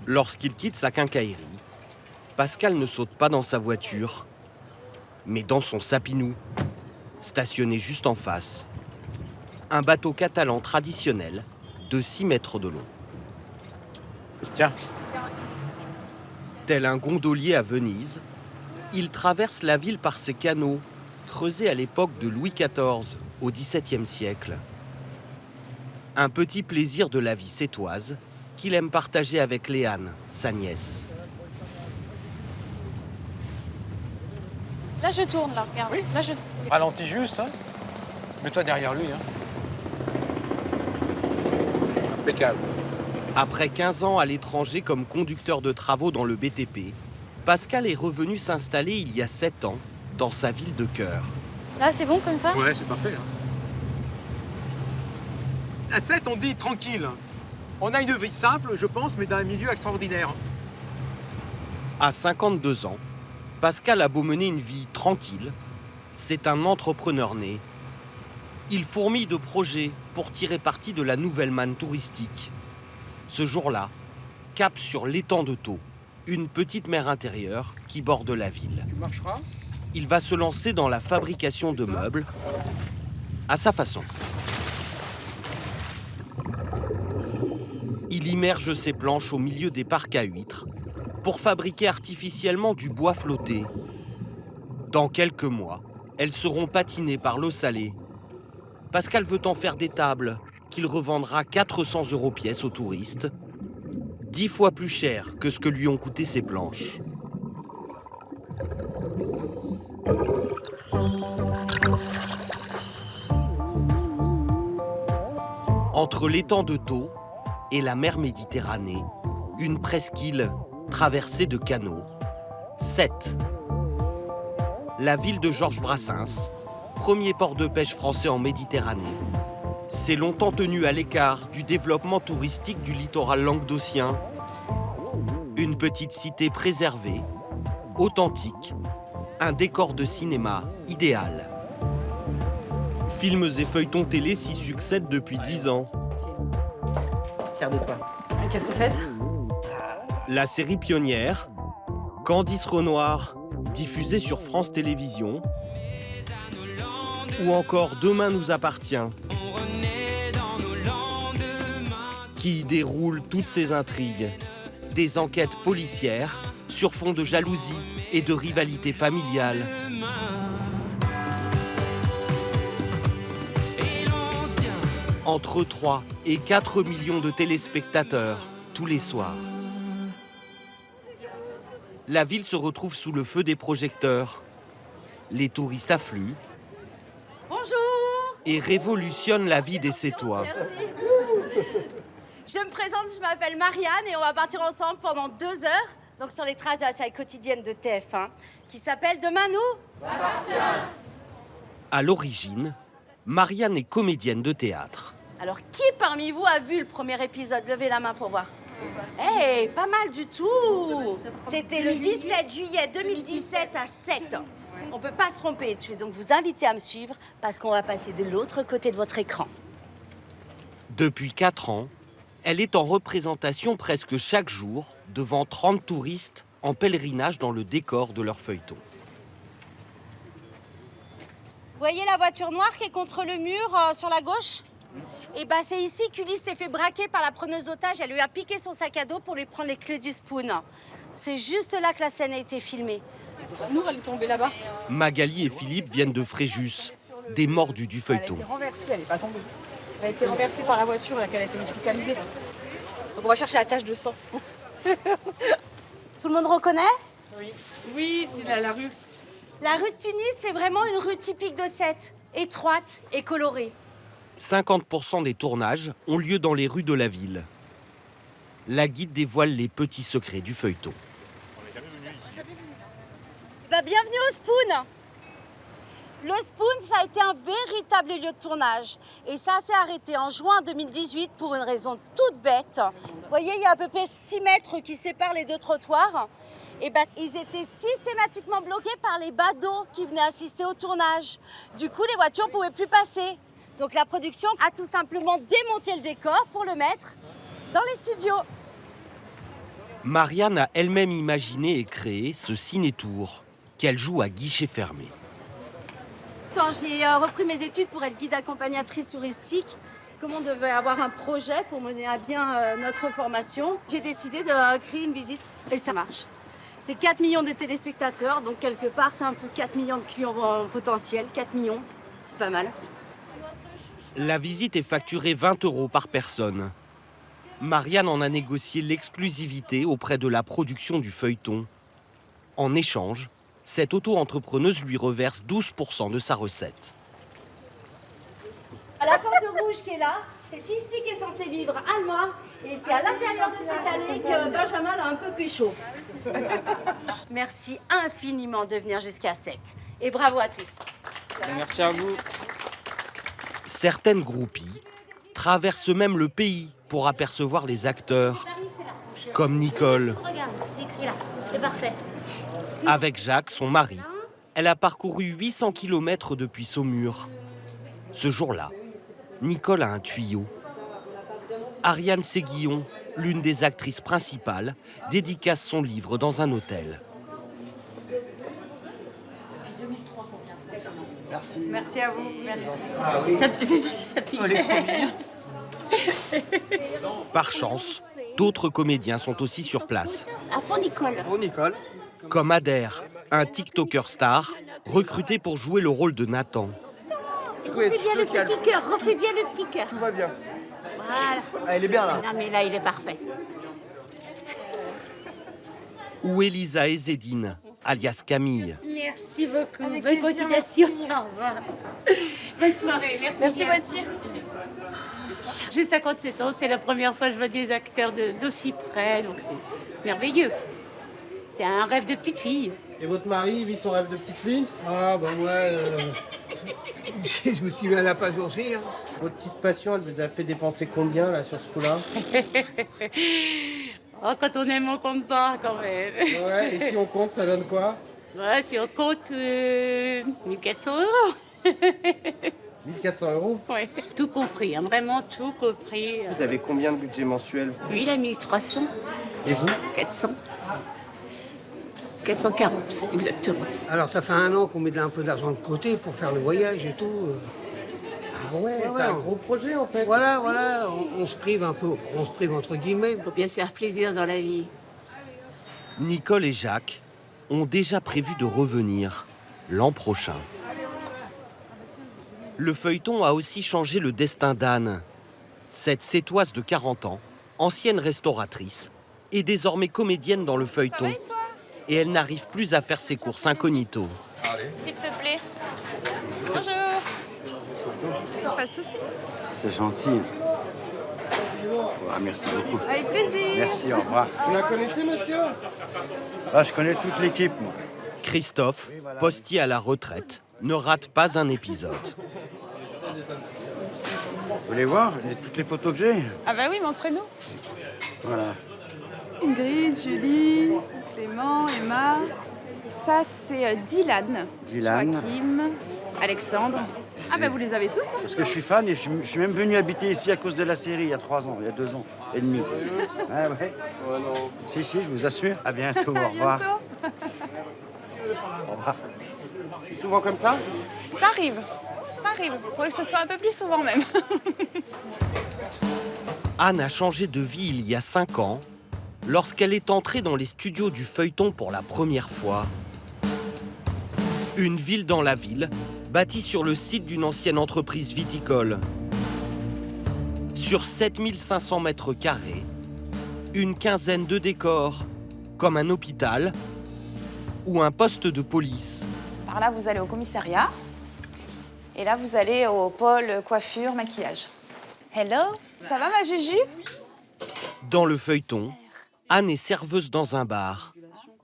Lorsqu'il quitte sa quincaillerie, Pascal ne saute pas dans sa voiture, mais dans son sapinou, stationné juste en face. Un bateau catalan traditionnel de 6 mètres de long. Tiens. Tel un gondolier à Venise, il traverse la ville par ses canaux, creusés à l'époque de Louis XIV, au XVIIe siècle. Un petit plaisir de la vie sétoise qu'il aime partager avec Léane, sa nièce. Là, je tourne, là, regarde. Oui. Là, je... Ralentis juste, hein. Mets-toi derrière lui, hein. Impeccable. Après 15 ans à l'étranger comme conducteur de travaux dans le BTP, Pascal est revenu s'installer il y a 7 ans dans sa ville de cœur. Là, c'est bon comme ça? Ouais, c'est parfait. Hein. À 7, on dit tranquille. On a une vie simple, je pense, mais dans un milieu extraordinaire. À 52 ans, Pascal a beau mener une vie tranquille, c'est un entrepreneur né. Il fourmille de projets pour tirer parti de la nouvelle manne touristique. Ce jour-là, cap sur l'étang de Thau, une petite mer intérieure qui borde la ville. Tu marcheras. Il va se lancer dans la fabrication de meubles à sa façon. Il immerge ses planches au milieu des parcs à huîtres pour fabriquer artificiellement du bois flotté. Dans quelques mois, elles seront patinées par l'eau salée. Pascal veut en faire des tables qu'il revendra 400 € pièce aux touristes, 10 fois plus cher que ce que lui ont coûté ses planches. Entre l'étang de Thau et la mer Méditerranée, une presqu'île traversée de canaux. 7. La ville de Georges Brassens, premier port de pêche français en Méditerranée, s'est longtemps tenue à l'écart du développement touristique du littoral languedocien. Une petite cité préservée, authentique, un décor de cinéma idéal. Films et feuilletons télé s'y succèdent depuis 10 ans. Fier de toi. Qu'est-ce que vous faites? La série pionnière, Candice Renoir, diffusée sur France Télévisions, ou encore Demain nous appartient, qui déroule toutes ces intrigues, des enquêtes policières sur fond de jalousie et de rivalité familiale. Entre 3 et 4 millions de téléspectateurs tous les soirs. La ville se retrouve sous le feu des projecteurs. Les touristes affluent. Bonjour. Et révolutionnent la vie des Sétois. Merci. Je me présente, je m'appelle Marianne et on va partir ensemble pendant 2 heures, donc sur les traces de la série quotidienne de TF1, qui s'appelle Demain nous appartient. À l'origine, Marianne est comédienne de théâtre. Alors, qui parmi vous a vu le premier épisode? Levez la main pour voir. Hey, pas mal du tout. C'était le 17 juillet 2017 à 7. On peut pas se tromper. Je vais donc vous inviter à me suivre parce qu'on va passer de l'autre côté de votre écran. Depuis 4 ans, elle est en représentation presque chaque jour devant 30 touristes en pèlerinage dans le décor de leur feuilleton. Vous voyez la voiture noire qui est contre le mur sur la gauche? Et ben c'est ici qu'Ulysse s'est fait braquer par la preneuse d'otage. Elle lui a piqué son sac à dos pour lui prendre les clés du Spoon. C'est juste là que la scène a été filmée. Nous, elle est tombée là-bas. Magali et Philippe viennent de Fréjus, des mordus du feuilleton. Elle a été renversée, elle n'est pas tombée. Elle a été renversée par la voiture, là, qu'elle a été hospitalisée. Donc on va chercher la tache de sang. Tout le monde reconnaît? Oui. Oui, c'est la rue. La rue de Tunis, c'est vraiment une rue typique de Sète, étroite et colorée. 50% des tournages ont lieu dans les rues de la ville. La guide dévoile les petits secrets du feuilleton. Bah, bienvenue au Spoon. Le Spoon, ça a été un véritable lieu de tournage. Et ça s'est arrêté en juin 2018 pour une raison toute bête. Vous voyez, il y a à peu près 6 mètres qui séparent les 2 trottoirs. Et bah, ils étaient systématiquement bloqués par les badauds qui venaient assister au tournage. Du coup, les voitures ne pouvaient plus passer. Donc la production a tout simplement démonté le décor pour le mettre dans les studios. Marianne a elle-même imaginé et créé ce ciné-tour qu'elle joue à guichet fermé. Quand j'ai repris mes études pour être guide accompagnatrice touristique, comme on devait avoir un projet pour mener à bien notre formation, j'ai décidé de créer une visite et ça marche. C'est 4 millions de téléspectateurs, donc quelque part c'est un peu 4 millions de clients potentiels. 4 millions, c'est pas mal. La visite est facturée 20 € par personne. Marianne en a négocié l'exclusivité auprès de la production du feuilleton. En échange, cette auto-entrepreneuse lui reverse 12% de sa recette. La porte rouge qui est là, c'est ici qu'est censé vivre Alma. Et c'est à l'intérieur de cette allée que Benjamin a un peu pécho. Merci infiniment de venir jusqu'à 7. Et bravo à tous. Merci à vous. Certaines groupies traversent même le pays pour apercevoir les acteurs, comme Nicole. Regarde, c'est écrit là, c'est parfait. Avec Jacques, son mari, elle a parcouru 800 km depuis Saumur. Ce jour-là, Nicole a un tuyau. Ariane Séguillon, l'une des actrices principales, dédicace son livre dans un hôtel. Merci à vous. Ça pique. Par chance, d'autres comédiens sont aussi sur place. À fond, Nicole. Bon, Nicole. Comme Adair, un TikToker star, recruté pour jouer le rôle de Nathan. Refais bien le petit cœur, refais bien le petit cœur. Tout va bien. Voilà. Ah, elle est bien là. Non mais là, il est parfait. Ou Elisa Ezzedine, alias Camille. Merci beaucoup. Bonne continuation. Bonne soirée. Merci Voici. J'ai 57 ans, c'est la première fois que je vois des acteurs d'aussi près, donc c'est merveilleux. C'est un rêve de petite fille. Et votre mari, il vit son rêve de petite fille? Ah, bah ouais. Je me suis mis à la page aussi. Hein. Votre petite passion, elle vous a fait dépenser combien là sur ce coup-là? Oh, quand on aime, on compte pas quand même. Ouais, et si on compte, ça donne quoi? Ouais, si on compte 1400 €. 1400 €? Ouais. Tout compris, hein, vraiment tout compris. Vous avez combien de budget mensuel? Lui, il a 1300, Et vous? 400. 440, exactement. Alors, ça fait 1 an qu'on met un peu d'argent de côté pour faire le voyage et tout. Ah ouais, c'est un gros projet en fait. Voilà, on se prive un peu, on se prive entre guillemets. Faut bien se faire plaisir dans la vie. Nicole et Jacques ont déjà prévu de revenir l'an prochain. Le feuilleton a aussi changé le destin d'Anne. Cette Sétoise de 40 ans, ancienne restauratrice, est désormais comédienne dans le feuilleton. Et elle n'arrive plus à faire ses courses incognito. S'il te plaît. Bonjour. Pas de souci. C'est gentil. Ah, merci beaucoup. Avec plaisir. Merci, au revoir. Vous la connaissez, monsieur? Ah, je connais toute l'équipe, moi. Christophe, postier à la retraite, ne rate pas un épisode. Vous voulez voir toutes les photos que j'ai? Ah bah oui, montrez-nous. Voilà. Ingrid, Julie, Clément, Emma. Ça, c'est Dylan. Dylan. Joachim, Alexandre. Ah ben vous les avez tous, hein? Parce que je suis fan et je suis même venu habiter ici à cause de la série il y a 3 ans, il y a 2 ans et demi. Ah ouais. Oh non. Si, je vous assure. À bientôt, au revoir. Au revoir. Souvent comme ça? Ça arrive. Ça arrive. Faudrait que ce soit un peu plus souvent même. Anne a changé de vie il y a 5 ans, lorsqu'elle est entrée dans les studios du feuilleton pour la première fois. Une ville dans la ville, bâtie sur le site d'une ancienne entreprise viticole. Sur 7500 mètres carrés, une quinzaine de décors, comme un hôpital ou un poste de police. Par là, vous allez au commissariat. Et là, vous allez au pôle coiffure, maquillage. Hello. Ça va, ma Juju? Dans le feuilleton, Anne est serveuse dans un bar,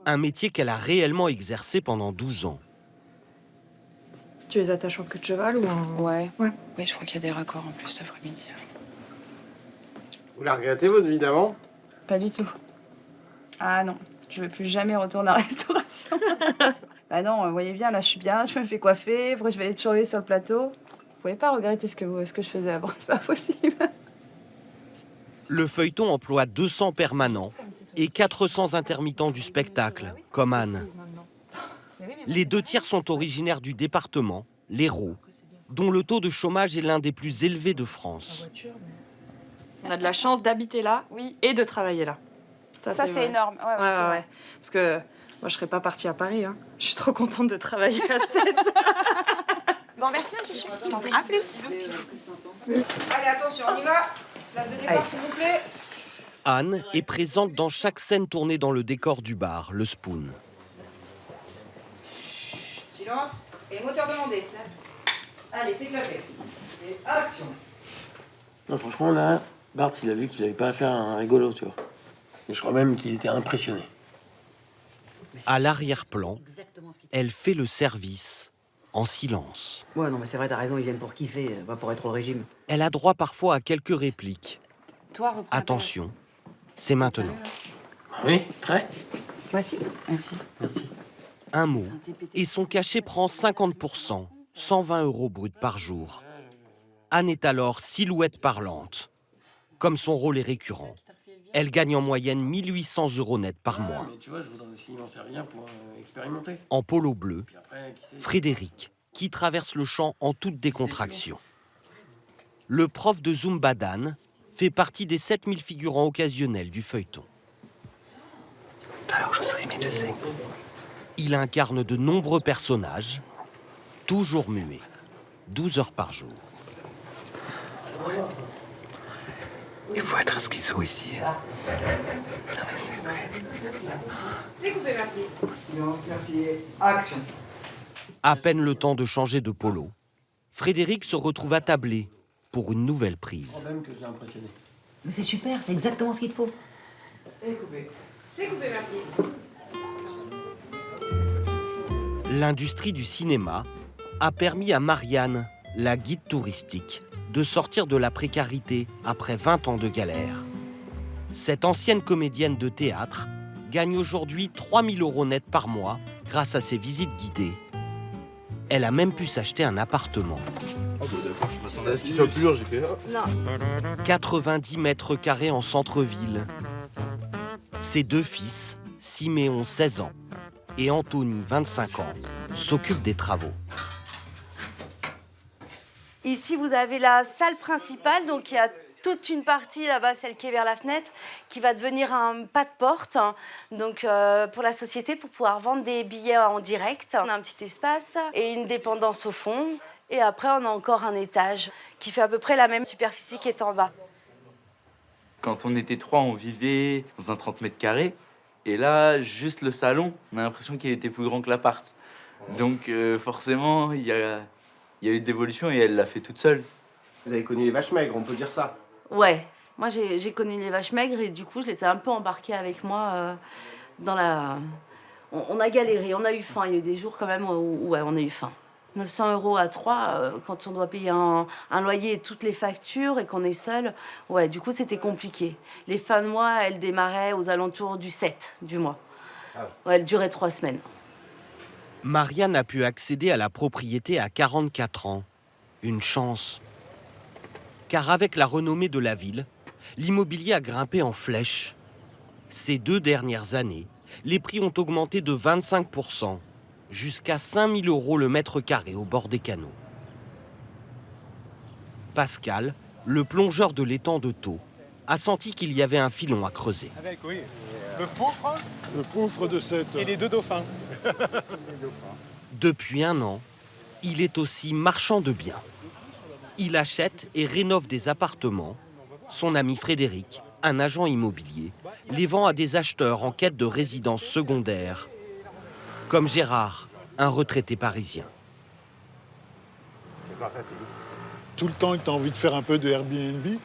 un métier qu'elle a réellement exercé pendant 12 ans. Tu les attaches en queue de cheval ou en... Ouais. Ouais. Oui, je crois qu'il y a des raccords en plus cet après-midi. Vous la regrettez, votre vie d'avant? Pas du tout. Ah non, je veux plus jamais retourner en restauration. Bah non, vous voyez bien, là je suis bien, je me fais coiffer, après je vais aller te surveiller sur le plateau. Vous pouvez pas regretter ce que je faisais avant, c'est pas possible. Le feuilleton emploie 200 permanents et 400 intermittents du spectacle, comme Anne. Les 2 tiers sont originaires du département, l'Hérault, dont le taux de chômage est l'un des plus élevés de France. On a de la chance d'habiter là et de travailler là. Ça, c'est vrai. énorme. Ouais, Ouais. Parce que moi, je serais pas partie à Paris. Hein. Je suis trop contente de travailler à 7. Bon, merci, ma chouchou. À plus. Allez, attention, on y va. Place de départ, s'il vous plaît. Anne est présente dans chaque scène tournée dans le décor du bar, le Spoon. Silence. Et moteur demandé. Allez, c'est clapé. Et action. Non, franchement, là, Bart, il a vu qu'il avait pas affaire à un rigolo, tu vois. Et je crois même qu'il était impressionné. À l'arrière-plan, elle fait le service en silence. Ouais, non, mais c'est vrai, t'as raison, ils viennent pour kiffer, pas pour être au régime. Elle a droit parfois à quelques répliques. Toi, reprends. Attention, c'est maintenant. Oui, prêt? Voici. Merci. Merci. Un mot, et son cachet prend 50%, 120 € brut par jour. Anne est alors silhouette parlante. Comme son rôle est récurrent, elle gagne en moyenne 1800 € net par mois. Mais tu vois, je voudrais aussi m'en servir pour expérimenter. En polo bleu, Puis après, qui sait? Frédéric, qui traverse le champ en toute décontraction. Le prof de Zumba d'Anne fait partie des 7000 figurants occasionnels du feuilleton. Alors, je serai médecin. Il incarne de nombreux personnages, toujours muets, 12 heures par jour. Il faut être schizo ici. C'est coupé, merci. Silence, merci. Action. À peine le temps de changer de polo, Frédéric se retrouve attablé pour une nouvelle prise. Même que je l'ai impressionné. Mais c'est super, c'est exactement ce qu'il te faut. Et coupé. C'est coupé, merci. L'industrie du cinéma a permis à Marianne, la guide touristique, de sortir de la précarité après 20 ans de galère. Cette ancienne comédienne de théâtre gagne aujourd'hui 3000 € net par mois grâce à ses visites guidées. Elle a même pu s'acheter un appartement. Je m'attendais à ce qu'il soit plus lourd, j'ai fait là. 90 mètres carrés en centre-ville. Ses 2 fils, Siméon 16 ans et Anthony 25 ans, s'occupent des travaux. Ici, vous avez la salle principale, donc il y a toute une partie là-bas, celle qui est vers la fenêtre, qui va devenir un pas de porte, donc pour la société, pour pouvoir vendre des billets en direct. On a un petit espace et une dépendance au fond. Et après, on a encore un étage qui fait à peu près la même superficie qui est en bas. Quand on était 3, on vivait dans un 30 mètres carrés. Et là, juste le salon, on a l'impression qu'il était plus grand que l'appart. Donc forcément, il y a eu d'évolution et elle l'a fait toute seule. Vous avez connu les vaches maigres, on peut dire ça. Ouais, moi j'ai connu les vaches maigres et du coup, je les ai un peu embarquées avec moi dans la... On a galéré, on a eu faim. Il y a eu des jours quand même où ouais, on a eu faim. 900 € à 3, quand on doit payer un loyer et toutes les factures et qu'on est seul, ouais, du coup, c'était compliqué. Les fins de mois, elles démarraient aux alentours du 7 du mois. Ouais, elles duraient 3 semaines. Marianne a pu accéder à la propriété à 44 ans. Une chance. Car avec la renommée de la ville, l'immobilier a grimpé en flèche. Ces 2 dernières années, les prix ont augmenté de 25%. Jusqu'à 5000 € le mètre carré au bord des canaux. Pascal, le plongeur de l'étang de Thau, a senti qu'il y avait un filon à creuser. Avec, oui, le poufre Le poufre de cette... et les 2 dauphins. Depuis 1 an, il est aussi marchand de biens. Il achète et rénove des appartements. Son ami Frédéric, un agent immobilier, les vend à des acheteurs en quête de résidence secondaire. Comme Gérard, un retraité parisien. Tout le temps que tu as envie de faire un peu de Airbnb.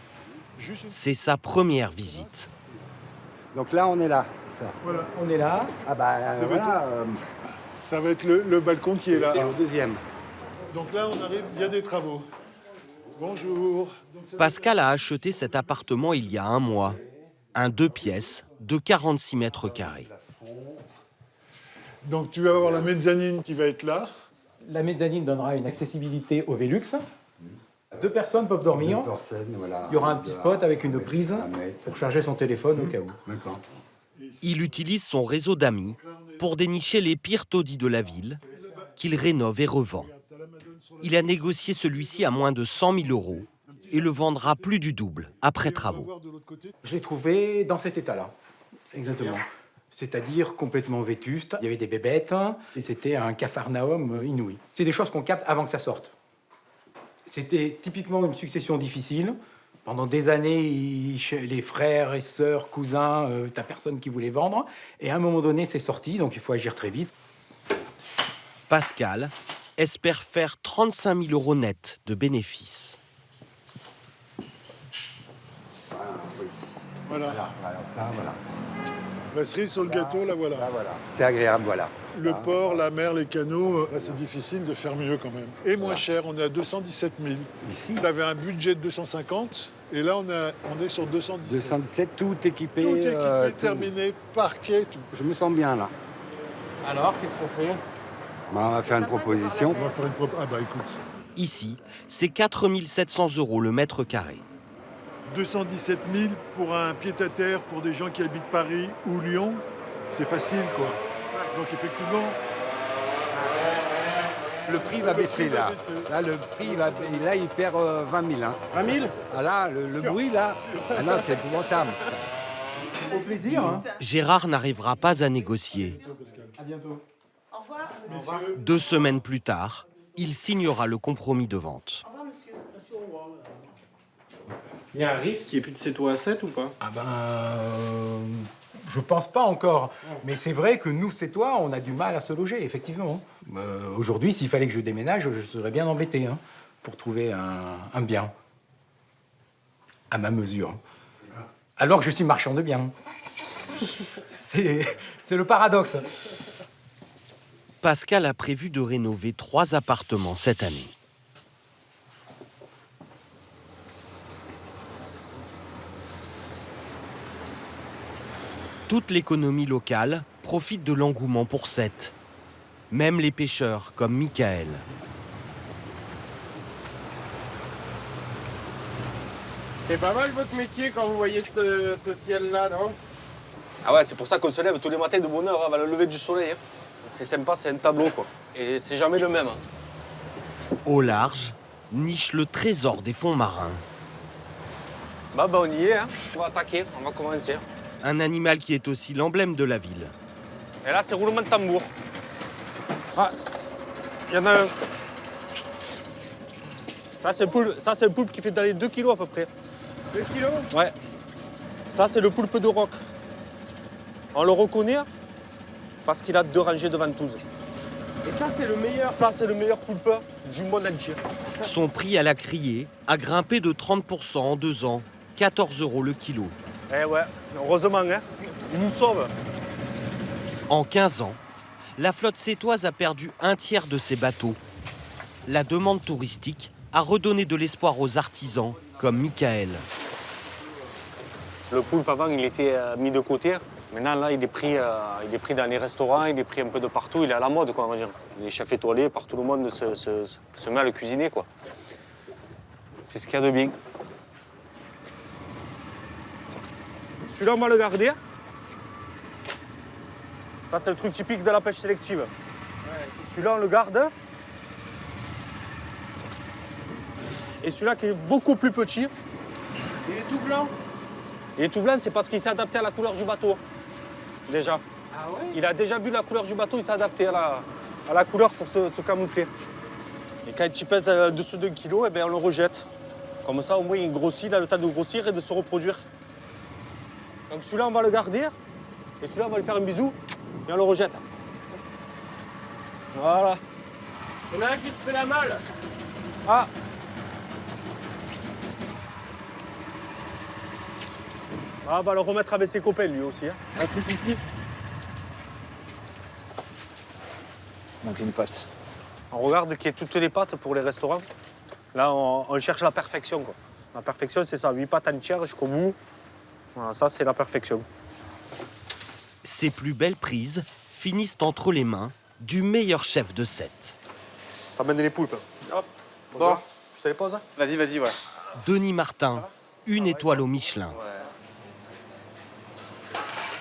C'est sa première visite. Donc là, on est là, c'est ça. Voilà. On est là. Ah bah voilà. Ça va être le balcon qui est là. C'est au deuxième. Donc là, on arrive, il y a des travaux. Bonjour. Pascal a acheté cet appartement il y a 1 mois. Un 2 pièces de 46 mètres carrés. Donc tu vas avoir la mezzanine qui va être là. La mezzanine donnera une accessibilité au Velux. 2 personnes peuvent dormir. Voilà. Il y aura un petit spot avec une prise pour charger son téléphone au cas où. D'accord. Il utilise son réseau d'amis pour dénicher les pires taudis de la ville, qu'il rénove et revend. Il a négocié celui-ci à moins de 100 000 € et le vendra plus du double après travaux. Je l'ai trouvé dans cet état-là, exactement. C'est-à-dire complètement vétuste. Il y avait des bébêtes et c'était un capharnaüm inouï. C'est des choses qu'on capte avant que ça sorte. C'était typiquement une succession difficile. Pendant des années, les frères et sœurs, cousins, t'as personne qui voulait vendre. Et à un moment donné, c'est sorti, donc il faut agir très vite. Pascal espère faire 35 000 € net de bénéfices. Voilà. Voilà. La cerise sur le gâteau, là voilà. C'est agréable, voilà. Le port, la mer, les canaux, là c'est difficile de faire mieux quand même. Et moins cher, on est à 217 000. Ici, On avait un budget de 250 et là on est sur 217. 217, tout équipé. Tout équipé, tout. terminé, parquet, tout. Je me sens bien là. Alors, qu'est-ce qu'on fait? On va faire une proposition. On va faire une proposition. Ah bah écoute, Ici, c'est 4 700 € le mètre carré. 217 000 pour un pied-à-terre pour des gens qui habitent Paris ou Lyon, c'est facile quoi. Donc effectivement, Le prix va baisser là. Là, le prix va. Là, il perd 20 000. Hein. 20 000? Ah là, le bruit là. Ah non, c'est épouvantable. Au plaisir. Hein. Gérard n'arrivera pas à négocier. À bientôt. Au revoir. 2 semaines plus tard, il signera le compromis de vente. Au revoir, monsieur. Il y a un risque qu'il n'y ait plus de C2 à 7 ou pas? Ah ben. Je pense pas encore. Mais c'est vrai que nous, c'est toi, on a du mal à se loger, effectivement. Aujourd'hui, s'il fallait que je déménage, je serais bien embêté pour trouver un bien. À ma mesure. Alors que je suis marchand de biens. C'est le paradoxe. Pascal a prévu de rénover 3 appartements cette année. Toute l'économie locale profite de l'engouement pour Sète. Même les pêcheurs comme Michael. C'est pas mal votre métier quand vous voyez ce ciel-là, non? Ah ouais, c'est pour ça qu'on se lève tous les matins de bonne heure, avant le lever du soleil. C'est sympa, c'est un tableau, quoi. Et c'est jamais le même. Au large, niche le trésor des fonds marins. Bah on y est, on va attaquer, on va commencer. Un animal qui est aussi l'emblème de la ville. Et là, c'est roulement de tambour. Ah, il y en a un. Ça, c'est le poulpe qui fait dans les 2 kilos à peu près. 2 kilos? Ouais. Ça, c'est le poulpe de roc. On le reconnaît parce qu'il a 2 rangées de ventouses. Et ça, c'est le meilleur? Ça, c'est le meilleur poulpe du monde entier. Son prix à la criée a grimpé de 30% en 2 ans, 14 € le kilo. Eh ouais, heureusement, il nous sauve. En 15 ans, la flotte sétoise a perdu 1/3 de ses bateaux. La demande touristique a redonné de l'espoir aux artisans comme Michael. Le poulpe, avant, il était mis de côté. Maintenant, là, il est pris dans les restaurants, il est pris un peu de partout. Il est à la mode, quoi, on va dire. Les chefs étoilés, partout le monde se met à le cuisiner, quoi. C'est ce qu'il y a de bien. Celui-là, on va le garder. Ça, c'est le truc typique de la pêche sélective. Ouais. Celui-là, on le garde. Et celui-là qui est beaucoup plus petit. Il est tout blanc? Il est tout blanc, c'est parce qu'il s'est adapté à la couleur du bateau. Déjà. Ah ouais? Il a déjà vu la couleur du bateau, il s'est adapté à la couleur pour se camoufler. Et quand il pèse dessous d'1 kilo, eh bien, on le rejette. Comme ça, au moins, il grossit, il a le temps de grossir et de se reproduire. Donc celui-là, on va le garder. Et celui-là, on va lui faire un bisou et on le rejette. Voilà. Il y en a un qui se fait la malle. Ah. Ah, on va le remettre avec ses copains, lui aussi. Un plus petit. Donc une pâte. On regarde qu'il y ait toutes les pâtes pour les restaurants. Là, on cherche la perfection, quoi. La perfection, c'est ça, 8 pâtes entières jusqu'au bout. Voilà, ça, c'est la perfection. Ses plus belles prises finissent entre les mains du meilleur chef de Sète. T'amènes les poulpes. Hop. Bon. Je te les pose? Vas-y, ouais. Denis Martin, 1 étoile au Michelin.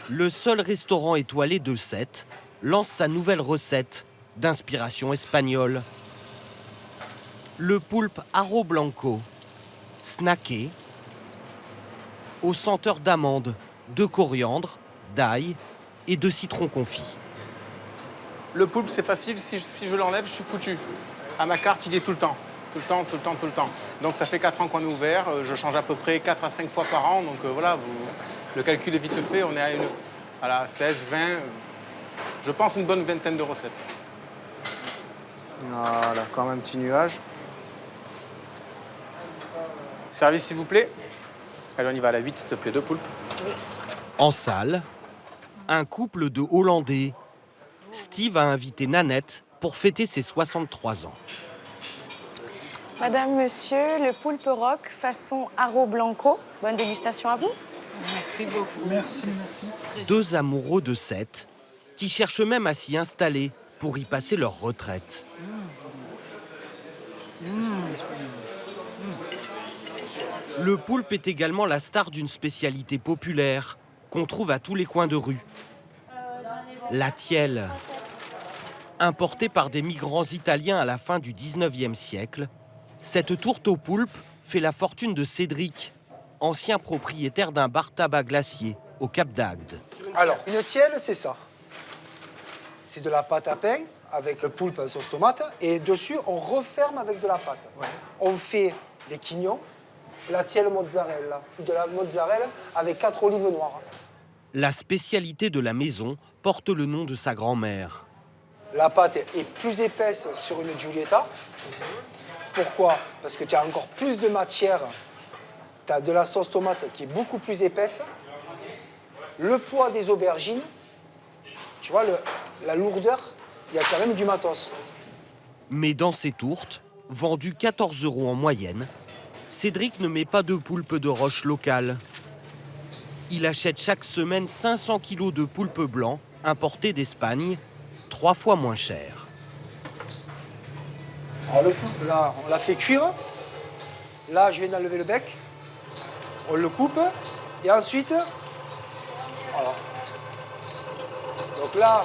le seul restaurant étoilé de Sète lance sa nouvelle recette d'inspiration espagnole. Le poulpe Arroz Blanco, snacké, aux senteurs d'amande, de coriandre, d'ail et de citron confit. Le poulpe, c'est facile, si je l'enlève, je suis foutu. À ma carte, il est tout le temps. Tout le temps, tout le temps, tout le temps. Donc ça fait 4 ans qu'on est ouvert, je change à peu près 4 à 5 fois par an. Donc voilà, le calcul est vite fait, on est à 16, 20, je pense une bonne vingtaine de recettes. Voilà, quand même un petit nuage. Service s'il vous plaît. Allez, on y va à la 8, s'il te plaît, 2 poulpes. En salle, un couple de Hollandais. Steve a invité Nanette pour fêter ses 63 ans. Madame, monsieur, le poulpe rock façon Arroz Blanco. Bonne dégustation à vous. Merci beaucoup. Merci, merci. Deux amoureux de Sète qui cherchent même à s'y installer pour y passer leur retraite. Le poulpe est également la star d'une spécialité populaire qu'on trouve à tous les coins de rue. La tielle. Importée par des migrants italiens à la fin du 19e siècle, cette tourte au poulpe fait la fortune de Cédric, ancien propriétaire d'un bar tabac glacier au Cap d'Agde. Alors, une tielle, c'est ça. C'est de la pâte à pain avec le poulpe en sauce tomate et dessus, on referme avec de la pâte. Ouais. On fait les quignons, la tielle mozzarella, de la mozzarella avec 4 olives noires. La spécialité de la maison porte le nom de sa grand-mère. La pâte est plus épaisse sur une Giulietta. Pourquoi? Parce que tu as encore plus de matière. Tu as de la sauce tomate qui est beaucoup plus épaisse. Le poids des aubergines, tu vois, la lourdeur, il y a quand même du matos. Mais dans ces tourtes, vendues 14 € en moyenne, Cédric ne met pas de poulpe de roche locale. Il achète chaque semaine 500 kilos de poulpe blanc importé d'Espagne, 3 fois moins cher. Alors le poulpe, là, on l'a fait cuire. Là, je viens d'enlever le bec. On le coupe. Et ensuite, voilà. Donc là,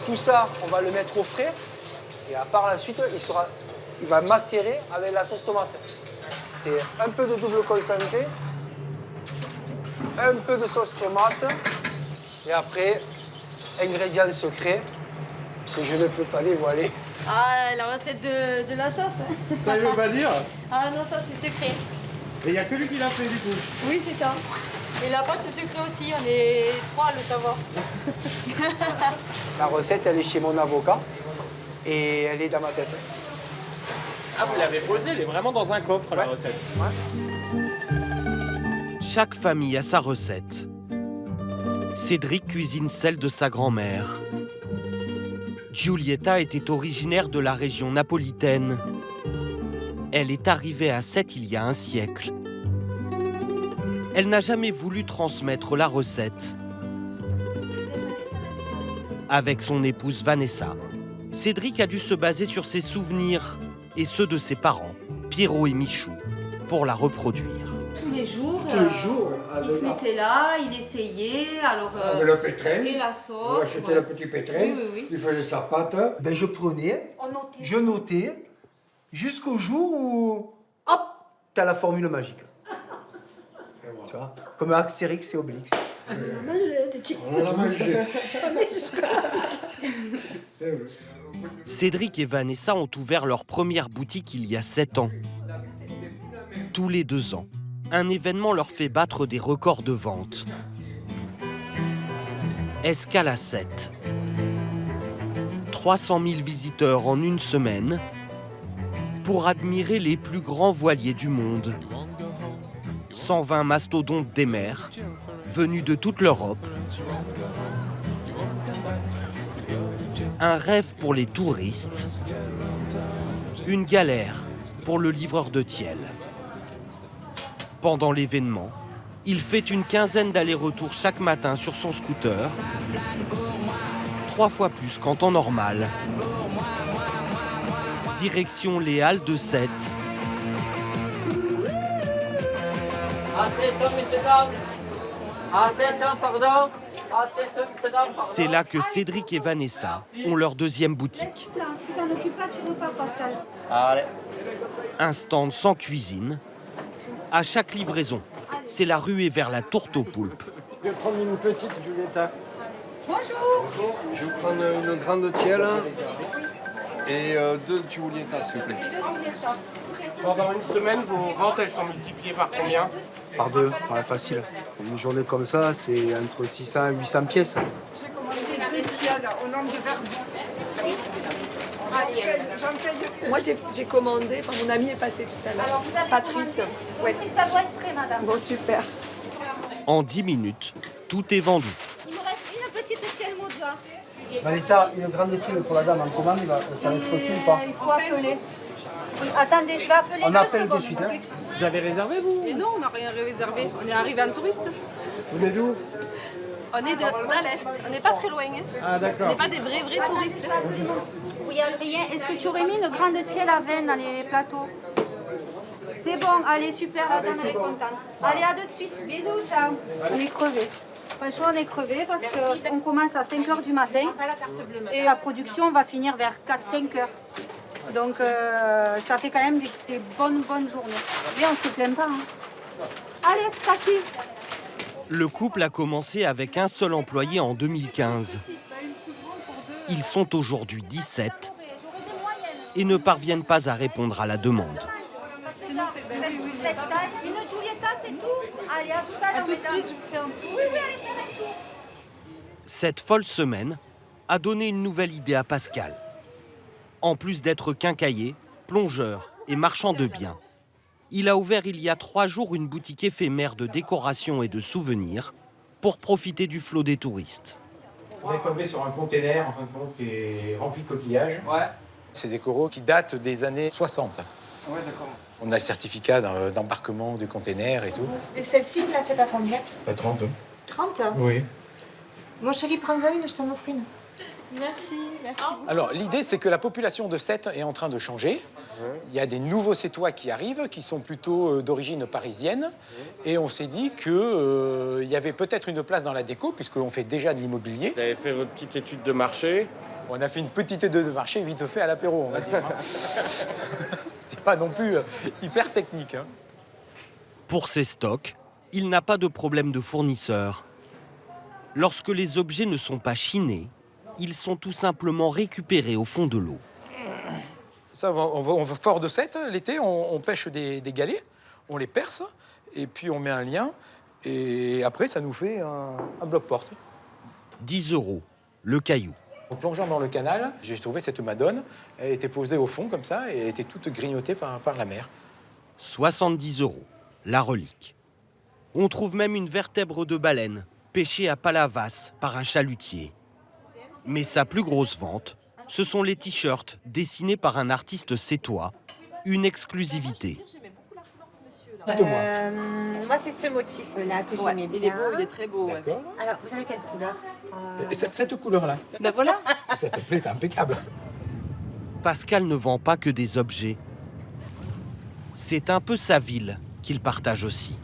tout ça, on va le mettre au frais. Et par la suite, il va macérer avec la sauce tomate. C'est un peu de double concentré, un peu de sauce tomate. Et après, ingrédient secret que je ne peux pas dévoiler. Ah, la recette de la sauce. Ça, il veut pas dire? Ah non, ça c'est secret. Et il n'y a que lui qui l'a fait du coup. Oui, c'est ça. Et la pâte c'est secret aussi, on est 3 à le savoir. La recette, elle est chez mon avocat et elle est dans ma tête. Ah, vous l'avez posée, elle est vraiment dans un coffre, la recette. Ouais. Chaque famille a sa recette. Cédric cuisine celle de sa grand-mère. Giulietta était originaire de la région napolitaine. Elle est arrivée à Sète il y a un siècle. Elle n'a jamais voulu transmettre la recette. Avec son épouse Vanessa, Cédric a dû se baser sur ses souvenirs et ceux de ses parents, Pierrot et Michou, pour la reproduire. Tous les jours, il se mettait là, il essayait, alors avec le pétrin, et la sauce. c'était le petit pétrin, il faisait sa pâte. Ben, je prenais, je notais, jusqu'au jour où, hop, t'as la formule magique. Tu vois, comme Astérix et Obélix. On l'a mangé. Cédric et Vanessa ont ouvert leur première boutique il y a 7 ans. Tous les 2 ans, un événement leur fait battre des records de vente. Escale à Sète. 300 000 visiteurs en une semaine pour admirer les plus grands voiliers du monde. 120 mastodontes des mers, venus de toute l'Europe. Un rêve pour les touristes. Une galère pour le livreur de tiel. Pendant l'événement, il fait une quinzaine d'allers-retours chaque matin sur son scooter, 3 fois plus qu'en temps normal. Direction les Halles de Sète. Attention, messieurs, dames. Attention, pardon. C'est là que Cédric et Vanessa ont leur deuxième boutique. Tu t'en occupes pas, tu repars, Pascal. Allez. Un stand sans cuisine. À chaque livraison, c'est la ruée vers la tourte aux poulpes. Je vais prendre une petite, Julietta. Bonjour. Bonjour. Je vais prendre une grande tielle et 2 Giulietta, s'il vous plaît. Pendant une semaine, vos ventes, elles sont multipliées par combien? Par 2, ouais, facile. Une journée comme ça, c'est entre 600 et 800 pièces. J'ai commandé 2 tiels au nom de Verdun. Moi, j'ai commandé, enfin, mon ami est passé tout à l'heure. Patrice. Ouais. Ça doit être prêt, madame. Bon, super. En 10 minutes, tout est vendu. Il me reste une petite tielle mozza. Vanessa, une grande tielle pour la dame en commande, ça va être possible ou pas? Il faut appeler. Oui, attendez, je vais appeler. On 2 appelle secondes. de suite. Hein. Vous avez réservé, vous? Et non, on n'a rien réservé. On est arrivé en touriste. Vous venez d'où? On est d'Alès. On n'est pas très loin. Hein. Ah, d'accord. On n'est pas des vrais touristes. Oui, Adrien, est-ce que tu aurais mis une grande tielle à veine dans les plateaux? C'est bon, allez, super, la dame elle est contente. Allez, à de suite. Bisous, ciao. On est crevés. Franchement, on est crevés parce qu'on commence à 5 h du matin et la production va finir vers 4-5 h. Donc, ça fait quand même des bonnes journées. Mais on ne se plaint pas. Hein. Allez, c'est parti. Le couple a commencé avec un seul employé en 2015. Ils sont aujourd'hui 17 et ne parviennent pas à répondre à la demande. Cette taille, une Giulietta, c'est tout. Allez, à tout à l'heure, mesdames. Oui, oui, allez, faire un tour. Cette folle semaine a donné une nouvelle idée à Pascal. En plus d'être quincaillier, plongeur et marchand de biens, il a ouvert il y a 3 jours une boutique éphémère de décoration et de souvenirs pour profiter du flot des touristes. On est tombé sur un container, en fin de compte, qui est rempli de coquillages. Ouais. C'est des coraux qui datent des années 60. Ouais, d'accord. On a le certificat d'embarquement du container et tout. Et celle-ci, vous la faites à combien? 30. 30? Oui. Mon chéri, prends-en une, je t'en offre une. Merci, merci. Alors, l'idée, c'est que la population de Sète est en train de changer. Il y a des nouveaux Sétois qui arrivent, qui sont plutôt d'origine parisienne. Et on s'est dit qu'il y avait peut-être une place dans la déco, puisqu'on fait déjà de l'immobilier. Vous avez fait votre petite étude de marché? On a fait une petite étude de marché vite fait à l'apéro, on va dire. Hein. C'était pas non plus hyper technique. Hein. Pour ses stocks, il n'a pas de problème de fournisseur. Lorsque les objets ne sont pas chinés, ils sont tout simplement récupérés au fond de l'eau. Ça, on va fort de Sète, l'été, on pêche des galets, on les perce, et puis on met un lien, et après, ça nous fait un bloc-porte. 10 €, le caillou. En plongeant dans le canal, j'ai trouvé cette madone. Elle était posée au fond, comme ça, et elle était toute grignotée par la mer. 70 €, la relique. On trouve même une vertèbre de baleine, pêchée à Palavas par un chalutier. Mais sa plus grosse vente, ce sont les t-shirts dessinés par un artiste sétois, une exclusivité. Moi, c'est ce motif-là que j'aimais bien. Il est beau, il est très beau. Ouais. D'accord. Alors, vous avez quelle couleur? Cette couleur-là. Ben voilà. Si ça te plaît, c'est impeccable. Pascal ne vend pas que des objets. C'est un peu sa ville qu'il partage aussi.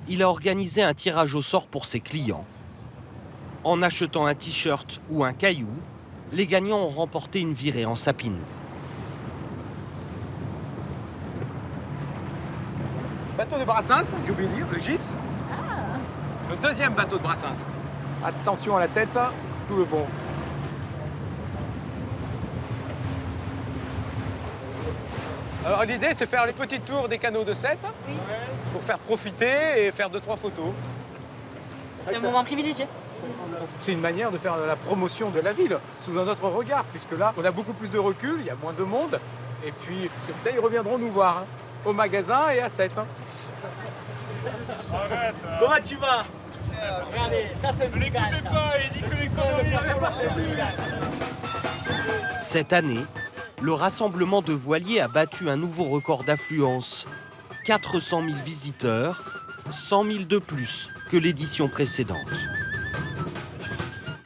Il a organisé un tirage au sort pour ses clients. En achetant un t-shirt ou un caillou, les gagnants ont remporté une virée en Sapinou. Bateau de Brassens, j'ai oublié de dire, le GIS. Le deuxième bateau de Brassens. Attention à la tête, tout le pont. Alors l'idée, c'est faire les petits tours des canaux de Sète pour faire profiter et faire 2-3 photos. C'est un moment privilégié. C'est une manière de faire la promotion de la ville sous un autre regard, puisque là, on a beaucoup plus de recul, il y a moins de monde, et puis comme ça, ils reviendront nous voir, hein, au magasin et à Sète. Hein. Comment tu vas? Regardez, ça c'est le Bulgare. Il dit que l'économie Cette année, le rassemblement de voiliers a battu un nouveau record d'affluence. 400 000 visiteurs, 100 000 de plus que l'édition précédente.